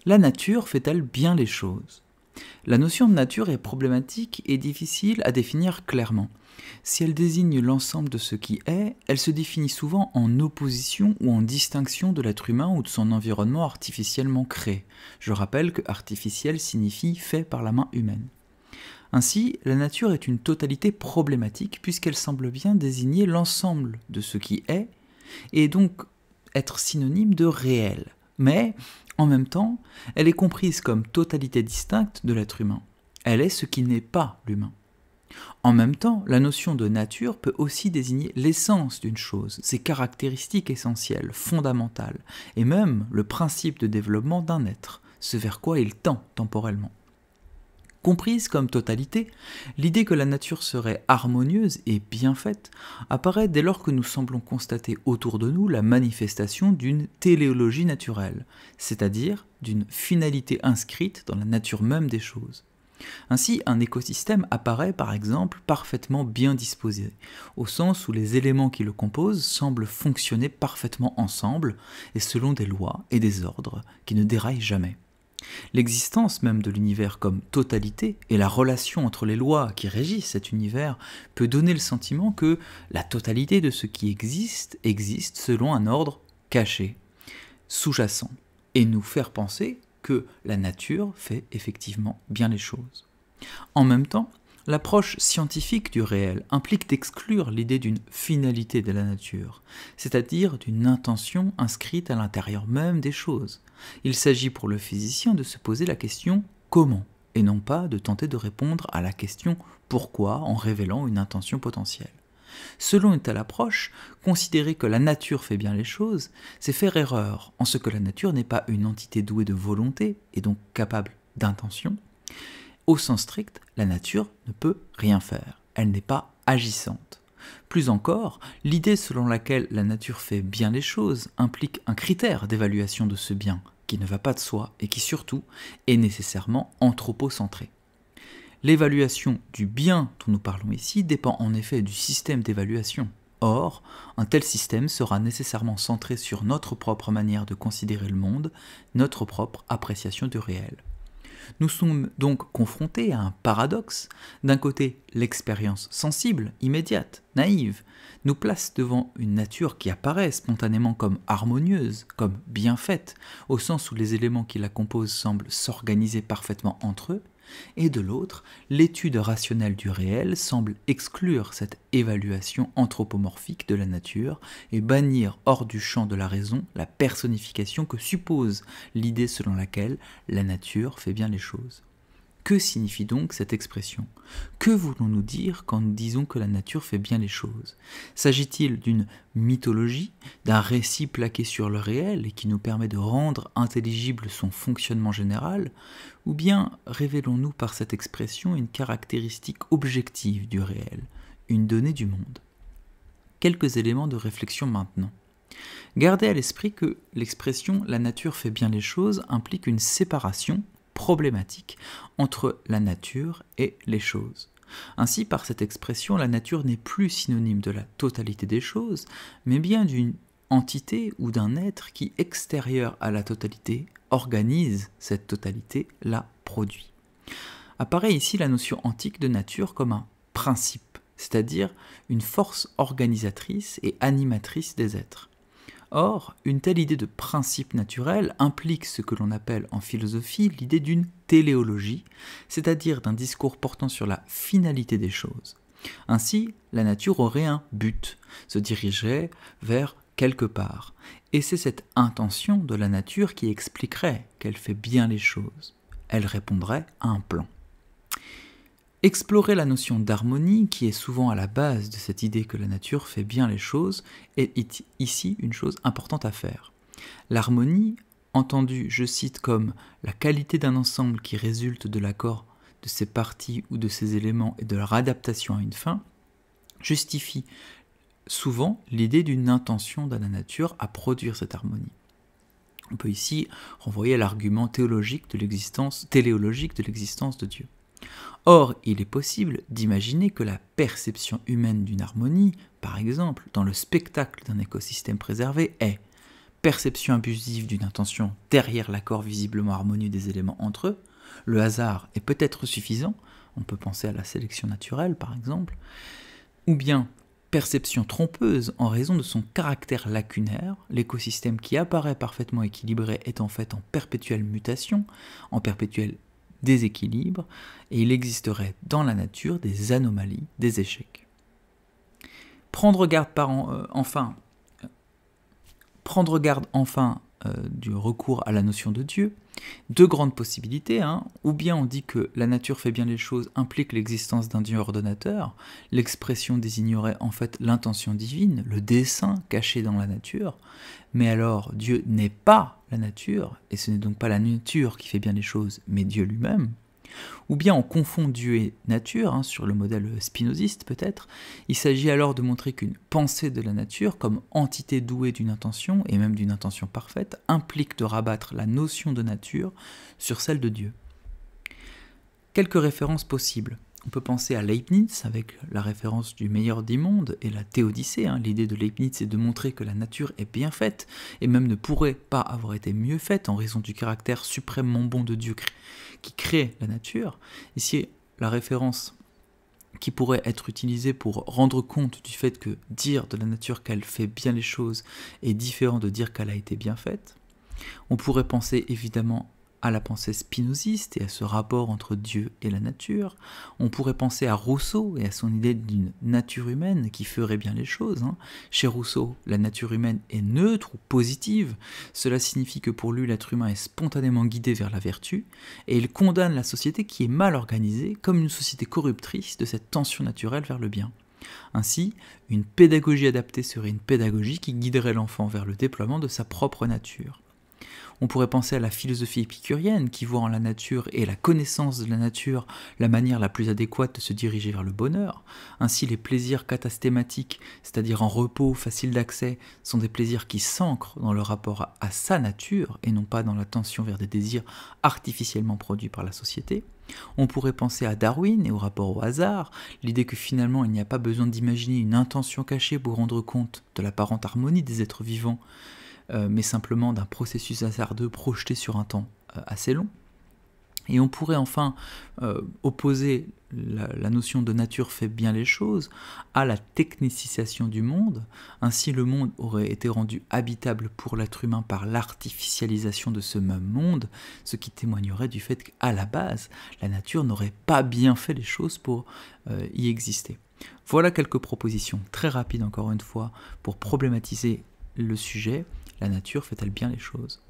La nature fait-elle bien les choses? La notion de nature est problématique et difficile à définir clairement. Si elle désigne l'ensemble de ce qui est, elle se définit souvent en opposition ou en distinction de l'être humain ou de son environnement artificiellement créé. Je rappelle que artificiel signifie fait par la main humaine. Ainsi, la nature est une totalité problématique puisqu'elle semble bien désigner l'ensemble de ce qui est et donc être synonyme de réel. Mais, en même temps, elle est comprise comme totalité distincte de l'être humain. Elle est ce qui n'est pas l'humain. En même temps, la notion de nature peut aussi désigner l'essence d'une chose, ses caractéristiques essentielles, fondamentales, et même le principe de développement d'un être, ce vers quoi il tend temporellement. Comprise comme totalité, l'idée que la nature serait harmonieuse et bien faite apparaît dès lors que nous semblons constater autour de nous la manifestation d'une téléologie naturelle, c'est-à-dire d'une finalité inscrite dans la nature même des choses. Ainsi, un écosystème apparaît par exemple parfaitement bien disposé, au sens où les éléments qui le composent semblent fonctionner parfaitement ensemble et selon des lois et des ordres qui ne déraillent jamais. L'existence même de l'univers comme totalité et la relation entre les lois qui régissent cet univers peut donner le sentiment que la totalité de ce qui existe selon un ordre caché, sous-jacent, et nous faire penser que la nature fait effectivement bien les choses. En même temps, l'approche scientifique du réel implique d'exclure l'idée d'une finalité de la nature, c'est-à-dire d'une intention inscrite à l'intérieur même des choses. Il s'agit pour le physicien de se poser la question « comment ?», et non pas de tenter de répondre à la question « pourquoi ?», en révélant une intention potentielle. Selon une telle approche, considérer que la nature fait bien les choses, c'est faire erreur, en ce que la nature n'est pas une entité douée de volonté, et donc capable d'intention. Au sens strict, la nature ne peut rien faire, elle n'est pas agissante. Plus encore, l'idée selon laquelle la nature fait bien les choses implique un critère d'évaluation de ce bien, qui ne va pas de soi et qui surtout est nécessairement anthropocentré. L'évaluation du bien dont nous parlons ici dépend en effet du système d'évaluation. Or, un tel système sera nécessairement centré sur notre propre manière de considérer le monde, notre propre appréciation du réel. Nous sommes donc confrontés à un paradoxe. D'un côté, l'expérience sensible, immédiate, naïve, nous place devant une nature qui apparaît spontanément comme harmonieuse, comme bien faite, au sens où les éléments qui la composent semblent s'organiser parfaitement entre eux, et de l'autre, l'étude rationnelle du réel semble exclure cette évaluation anthropomorphique de la nature et bannir hors du champ de la raison la personnification que suppose l'idée selon laquelle la nature fait bien les choses. Que signifie donc cette expression? Que voulons-nous dire quand nous disons que la nature fait bien les choses? S'agit-il d'une mythologie, d'un récit plaqué sur le réel et qui nous permet de rendre intelligible son fonctionnement général? Ou bien révélons-nous par cette expression une caractéristique objective du réel, une donnée du monde? Quelques éléments de réflexion maintenant. Gardez à l'esprit que l'expression « la nature fait bien les choses » implique une séparation problématique entre la nature et les choses. Ainsi, par cette expression, la nature n'est plus synonyme de la totalité des choses, mais bien d'une entité ou d'un être qui, extérieur à la totalité, organise cette totalité, la produit. Apparaît ici la notion antique de nature comme un principe, c'est-à-dire une force organisatrice et animatrice des êtres. Or, une telle idée de principe naturel implique ce que l'on appelle en philosophie l'idée d'une téléologie, c'est-à-dire d'un discours portant sur la finalité des choses. Ainsi, la nature aurait un but, se dirigerait vers quelque part, et c'est cette intention de la nature qui expliquerait qu'elle fait bien les choses. Elle répondrait à un plan. Explorer la notion d'harmonie, qui est souvent à la base de cette idée que la nature fait bien les choses, est ici une chose importante à faire. L'harmonie, entendue, je cite, comme la qualité d'un ensemble qui résulte de l'accord de ses parties ou de ses éléments et de leur adaptation à une fin, justifie souvent l'idée d'une intention de la nature à produire cette harmonie. On peut ici renvoyer à l'argument téléologique de l'existence de Dieu. Or, il est possible d'imaginer que la perception humaine d'une harmonie, par exemple dans le spectacle d'un écosystème préservé, est, perception abusive d'une intention derrière l'accord visiblement harmonieux des éléments entre eux, le hasard est peut-être suffisant, on peut penser à la sélection naturelle par exemple, ou bien perception trompeuse en raison de son caractère lacunaire, l'écosystème qui apparaît parfaitement équilibré est en fait en perpétuelle mutation, en perpétuel déséquilibre, et il existerait dans la nature des anomalies, des échecs. Prendre garde enfin du recours à la notion de Dieu, deux grandes possibilités, ou bien on dit que la nature fait bien les choses implique l'existence d'un Dieu ordonnateur, l'expression désignerait en fait l'intention divine, le dessein caché dans la nature, mais alors Dieu n'est pas la nature, et ce n'est donc pas la nature qui fait bien les choses, mais Dieu lui-même. Ou bien on confond Dieu et nature, sur le modèle spinoziste peut-être. Il s'agit alors de montrer qu'une pensée de la nature, comme entité douée d'une intention, et même d'une intention parfaite, implique de rabattre la notion de nature sur celle de Dieu. Quelques références possibles. On peut penser à Leibniz avec la référence du meilleur des mondes et la théodicée. L'idée de Leibniz est de montrer que la nature est bien faite et même ne pourrait pas avoir été mieux faite en raison du caractère suprêmement bon de Dieu qui crée la nature. Ici, la référence qui pourrait être utilisée pour rendre compte du fait que dire de la nature qu'elle fait bien les choses est différent de dire qu'elle a été bien faite. On pourrait penser évidemment à la pensée spinoziste et à ce rapport entre Dieu et la nature. On pourrait penser à Rousseau et à son idée d'une nature humaine qui ferait bien les choses. Chez Rousseau, la nature humaine est neutre ou positive. Cela signifie que pour lui, l'être humain est spontanément guidé vers la vertu et il condamne la société qui est mal organisée comme une société corruptrice de cette tension naturelle vers le bien. Ainsi, une pédagogie adaptée serait une pédagogie qui guiderait l'enfant vers le déploiement de sa propre nature. On pourrait penser à la philosophie épicurienne qui voit en la nature et la connaissance de la nature la manière la plus adéquate de se diriger vers le bonheur. Ainsi, les plaisirs katastématiques, c'est-à-dire en repos, faciles d'accès, sont des plaisirs qui s'ancrent dans le rapport à sa nature et non pas dans la tension vers des désirs artificiellement produits par la société. On pourrait penser à Darwin et au rapport au hasard, l'idée que finalement il n'y a pas besoin d'imaginer une intention cachée pour rendre compte de l'apparente harmonie des êtres vivants, mais simplement d'un processus hasardeux projeté sur un temps assez long. Et on pourrait enfin opposer la notion de nature fait bien les choses à la technicisation du monde. Ainsi, le monde aurait été rendu habitable pour l'être humain par l'artificialisation de ce même monde, ce qui témoignerait du fait qu'à la base, la nature n'aurait pas bien fait les choses pour y exister. Voilà quelques propositions très rapides, encore une fois, pour problématiser le sujet. La nature fait-elle bien les choses ?